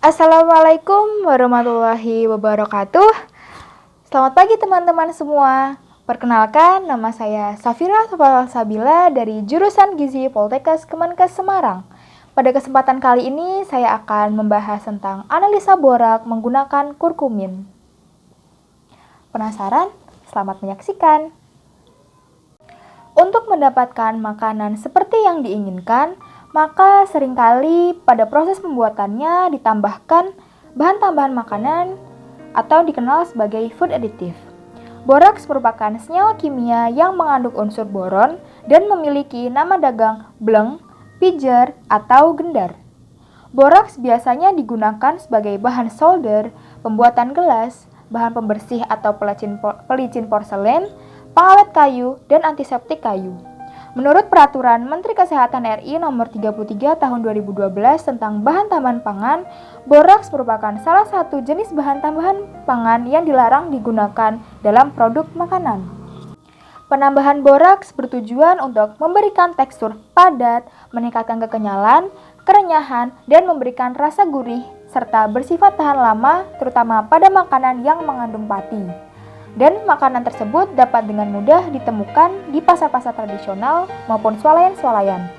Assalamualaikum warahmatullahi wabarakatuh. Selamat pagi teman-teman semua. Perkenalkan, nama saya Safira Sabila dari jurusan Gizi Poltekkes Kemenkes Semarang. Pada kesempatan kali ini saya akan membahas tentang analisa borak menggunakan kurkumin. Penasaran? Selamat menyaksikan. Untuk mendapatkan makanan seperti yang diinginkan, maka seringkali pada proses pembuatannya ditambahkan bahan tambahan makanan atau dikenal sebagai food additive. Boraks merupakan senyawa kimia yang mengandung unsur boron dan memiliki nama dagang bleng, pijer, atau gendar. Boraks biasanya digunakan sebagai bahan solder, pembuatan gelas, bahan pembersih atau pelicin porselen, pengawet kayu, dan antiseptik kayu. Menurut Peraturan Menteri Kesehatan RI Nomor 33 Tahun 2012 tentang bahan tambahan pangan, boraks merupakan salah satu jenis bahan tambahan pangan yang dilarang digunakan dalam produk makanan. Penambahan boraks bertujuan untuk memberikan tekstur padat, meningkatkan kekenyalan, kerenyahan, dan memberikan rasa gurih serta bersifat tahan lama, terutama pada makanan yang mengandung pati. Dan makanan tersebut dapat dengan mudah ditemukan di pasar-pasar tradisional maupun swalayan-swalayan.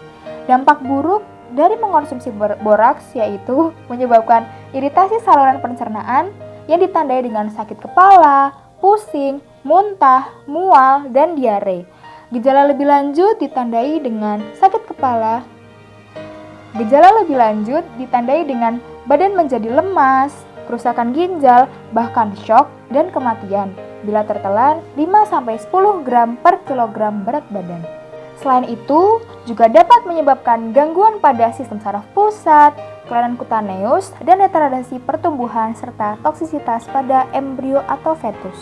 Dampak buruk dari mengkonsumsi boraks yaitu menyebabkan iritasi saluran pencernaan yang ditandai dengan sakit kepala, pusing, muntah, mual, dan diare. Gejala lebih lanjut ditandai dengan sakit kepala. Gejala lebih lanjut ditandai dengan badan menjadi lemas, kerusakan ginjal, bahkan syok dan kematian bila tertelan 5-10 gram per kilogram berat badan. Selain itu, juga dapat menyebabkan gangguan pada sistem saraf pusat, kelainan kutaneus, dan retardasi pertumbuhan serta toksisitas pada embrio atau fetus.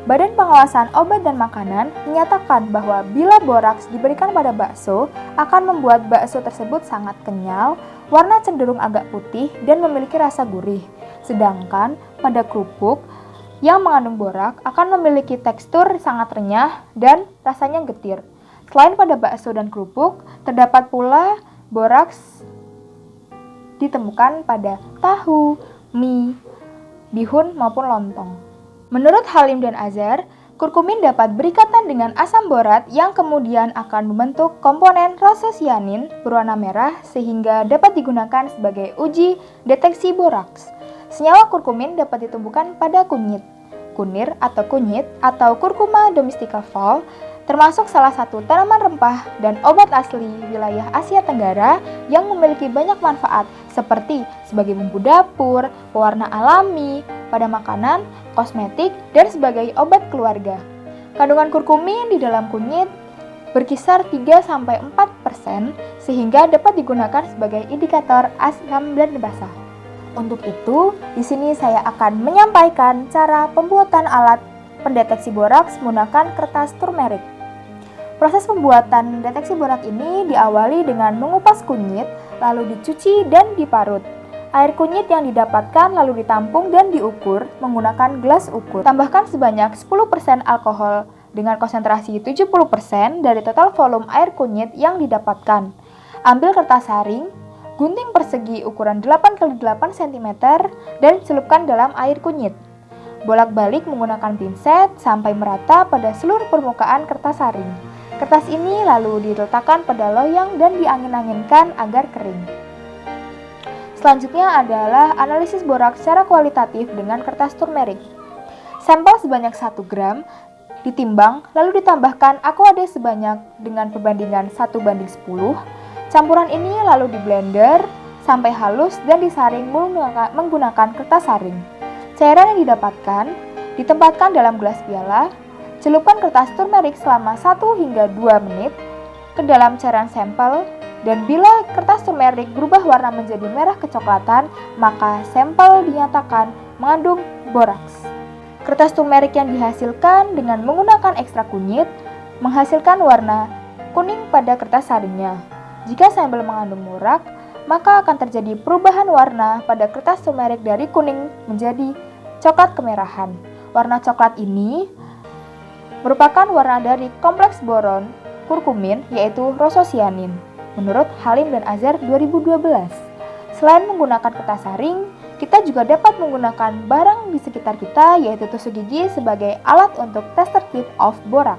Badan Pengawasan Obat dan Makanan menyatakan bahwa bila boraks diberikan pada bakso akan membuat bakso tersebut sangat kenyal, warna cenderung agak putih dan memiliki rasa gurih. Sedangkan pada kerupuk yang mengandung borak akan memiliki tekstur sangat renyah dan rasanya getir. Selain pada bakso dan kerupuk, terdapat pula boraks ditemukan pada tahu, mie, bihun maupun lontong. Menurut Halim dan Azhar, kurkumin dapat berikatan dengan asam borat yang kemudian akan membentuk komponen rososianin berwarna merah sehingga dapat digunakan sebagai uji deteksi boraks. Senyawa kurkumin dapat ditemukan pada kunyit, kunir atau kunyit atau Curcuma domestica Fall, termasuk salah satu tanaman rempah dan obat asli wilayah Asia Tenggara yang memiliki banyak manfaat seperti sebagai bumbu dapur, pewarna alami, pada makanan, kosmetik, dan sebagai obat keluarga. Kandungan kurkumin di dalam kunyit berkisar 3-4% sehingga dapat digunakan sebagai indikator asam dan basah. Untuk itu, di sini saya akan menyampaikan cara pembuatan alat pendeteksi boraks menggunakan kertas turmerik. Proses pembuatan deteksi borak ini diawali dengan mengupas kunyit, lalu dicuci dan diparut. Air kunyit yang didapatkan lalu ditampung dan diukur menggunakan gelas ukur. Tambahkan sebanyak 10% alkohol dengan konsentrasi 70% dari total volume air kunyit yang didapatkan. Ambil kertas saring, gunting persegi ukuran 8x8 cm dan celupkan dalam air kunyit. Bolak-balik menggunakan pinset sampai merata pada seluruh permukaan kertas saring. Kertas ini lalu diletakkan pada loyang dan diangin-anginkan agar kering. Selanjutnya adalah analisis borak secara kualitatif dengan kertas turmerik. Sampel sebanyak 1 gram ditimbang lalu ditambahkan aquade sebanyak dengan perbandingan 1:10. Campuran ini lalu diblender sampai halus dan disaring menggunakan kertas saring. Cairan yang didapatkan ditempatkan dalam gelas piala. Celupkan kertas turmerik selama 1-2 menit ke dalam cairan sampel dan bila kertas turmerik berubah warna menjadi merah kecoklatan, maka sampel dinyatakan mengandung boraks. Kertas turmerik yang dihasilkan dengan menggunakan ekstrak kunyit menghasilkan warna kuning pada kertas saringnya. Jika sampel mengandung borak, maka akan terjadi perubahan warna pada kertas turmerik dari kuning menjadi coklat kemerahan. Warna coklat ini merupakan warna dari kompleks boron kurkumin yaitu rososianin menurut Halim dan Azhar 2012. Selain menggunakan kertas saring, kita juga dapat menggunakan barang di sekitar kita, yaitu tusuk gigi sebagai alat untuk tester kit of borak.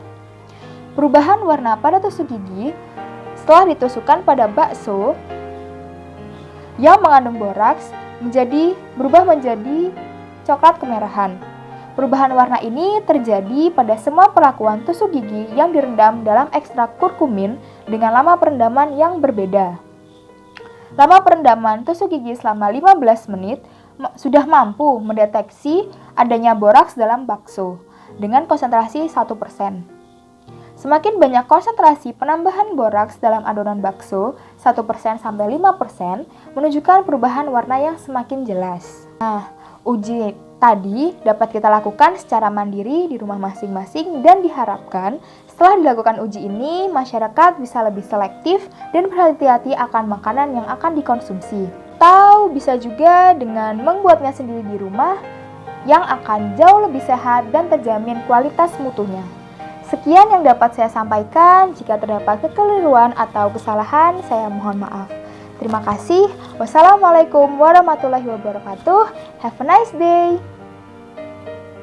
Perubahan warna pada tusuk gigi setelah ditusukkan pada bakso yang mengandung boraks berubah menjadi coklat kemerahan. Perubahan warna ini terjadi pada semua perlakuan tusuk gigi yang direndam dalam ekstrak kurkumin dengan lama perendaman yang berbeda. Lama perendaman tusuk gigi selama 15 menit sudah mampu mendeteksi adanya boraks dalam bakso dengan konsentrasi 1%. Semakin banyak konsentrasi penambahan boraks dalam adonan bakso, 1% sampai 5%, menunjukkan perubahan warna yang semakin jelas. Nah, uji tadi dapat kita lakukan secara mandiri di rumah masing-masing dan diharapkan setelah dilakukan uji ini, masyarakat bisa lebih selektif dan berhati-hati akan makanan yang akan dikonsumsi. Atau bisa juga dengan membuatnya sendiri di rumah yang akan jauh lebih sehat dan terjamin kualitas mutunya. Sekian yang dapat saya sampaikan. Jika terdapat kekeliruan atau kesalahan, saya mohon maaf. Terima kasih. Wassalamualaikum warahmatullahi wabarakatuh. Have a nice day.